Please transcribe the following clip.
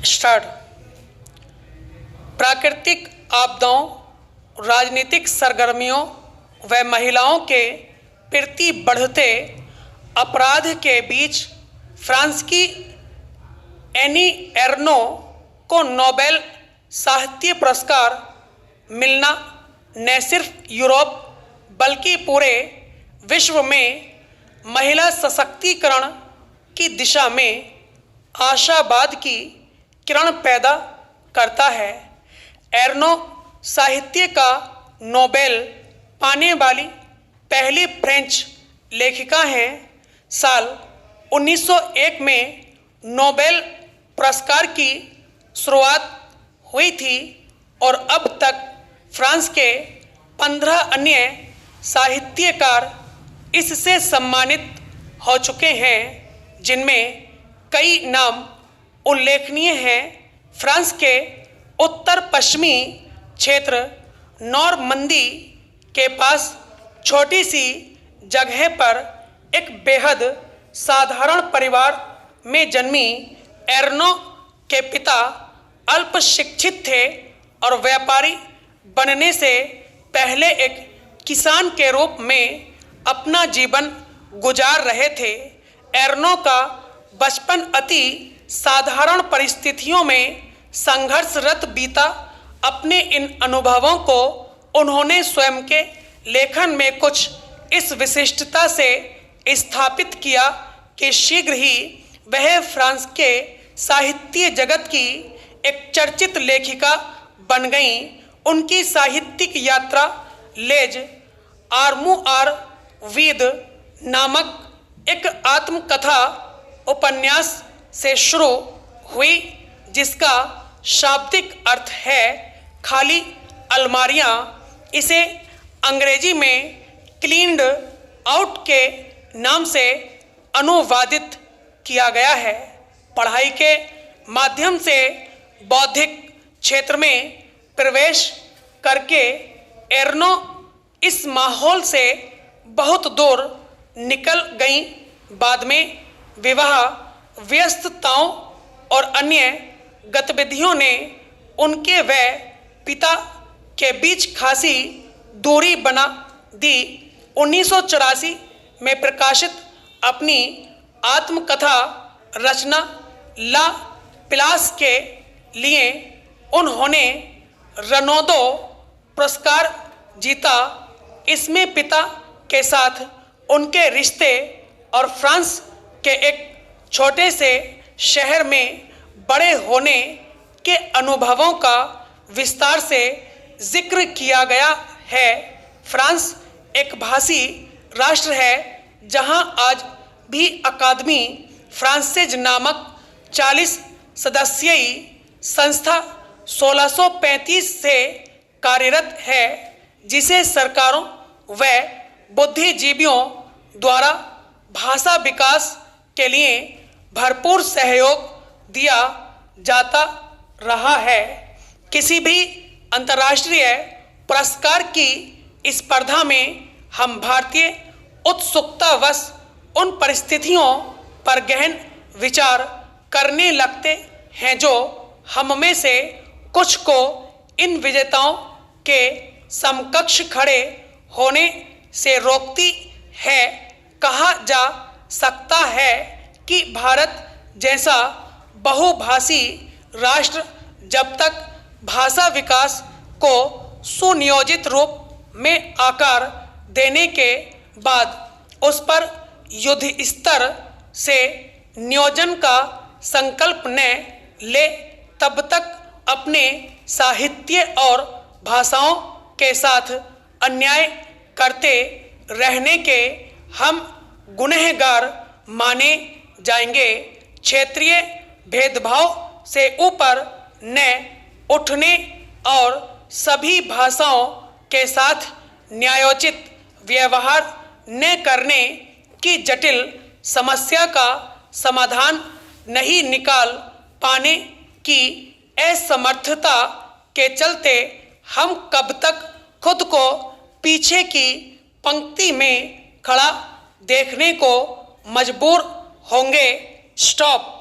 Start. प्राकृतिक आपदाओं, राजनीतिक सरगर्मियों व महिलाओं के प्रति बढ़ते अपराध के बीच फ्रांस की एनी एर्नो को नोबेल साहित्य पुरस्कार मिलना न सिर्फ यूरोप बल्कि पूरे विश्व में महिला सशक्तिकरण की दिशा में आशावाद की किरण पैदा करता है। एर्नो साहित्य का नोबेल पाने वाली पहली फ्रेंच लेखिका हैं। साल 1901 में नोबेल पुरस्कार की शुरुआत हुई थी और अब तक फ्रांस के 15 अन्य साहित्यकार इससे सम्मानित हो चुके हैं, जिनमें कई नाम उल्लेखनीय हैं। फ्रांस के उत्तर पश्चिमी क्षेत्र नॉर्मंदी के पास छोटी सी जगह पर एक बेहद साधारण परिवार में जन्मी एर्नो के पिता अल्प शिक्षित थे और व्यापारी बनने से पहले एक किसान के रूप में अपना जीवन गुजार रहे थे। एर्नो का बचपन अति साधारण परिस्थितियों में संघर्षरत बीता। अपने इन अनुभवों को उन्होंने स्वयं के लेखन में कुछ इस विशिष्टता से स्थापित किया कि शीघ्र ही वह फ्रांस के साहित्य जगत की एक चर्चित लेखिका बन गईं। उनकी साहित्यिक यात्रा लेज आर्मुआर वीद नामक एक आत्मकथा उपन्यास से शुरू हुई, जिसका शाब्दिक अर्थ है खाली अलमारियां। इसे अंग्रेजी में क्लीन्ड आउट के नाम से अनुवादित किया गया है। पढ़ाई के माध्यम से बौद्धिक क्षेत्र में प्रवेश करके एर्नो इस माहौल से बहुत दूर निकल गईं। बाद में विवाह, व्यस्तताओं और अन्य गतिविधियों ने उनके व पिता के बीच खासी दूरी बना दी। 1984 में प्रकाशित अपनी आत्मकथा रचना ला प्लास के लिए उन्होंने रनोदो पुरस्कार जीता। इसमें पिता के साथ उनके रिश्ते और फ्रांस के एक छोटे से शहर में बड़े होने के अनुभवों का विस्तार से जिक्र किया गया है। फ्रांस एक भाषी राष्ट्र है, जहां आज भी अकादमी फ्रांसेज नामक 40 सदस्यीय संस्था 1635 से कार्यरत है, जिसे सरकारों व बुद्धिजीवियों द्वारा भाषा विकास के लिए भरपूर सहयोग दिया जाता रहा है। किसी भी अंतर्राष्ट्रीय पुरस्कार की स्पर्धा में हम भारतीय उत्सुकतावश उन परिस्थितियों पर गहन विचार करने लगते हैं जो हम में से कुछ को इन विजेताओं के समकक्ष खड़े होने से रोकती है। कहा जा सकता है कि भारत जैसा बहुभाषी राष्ट्र जब तक भाषा विकास को सुनियोजित रूप में आकार देने के बाद उस पर युद्ध स्तर से नियोजन का संकल्प न ले, तब तक अपने साहित्य और भाषाओं के साथ अन्याय करते रहने के हम गुनहगार माने जाएंगे। क्षेत्रीय भेदभाव से ऊपर न उठने और सभी भाषाओं के साथ न्यायोचित व्यवहार न करने की जटिल समस्या का समाधान नहीं निकाल पाने की असमर्थता के चलते हम कब तक खुद को पीछे की पंक्ति में खड़ा देखने को मजबूर होंगे। स्टॉप।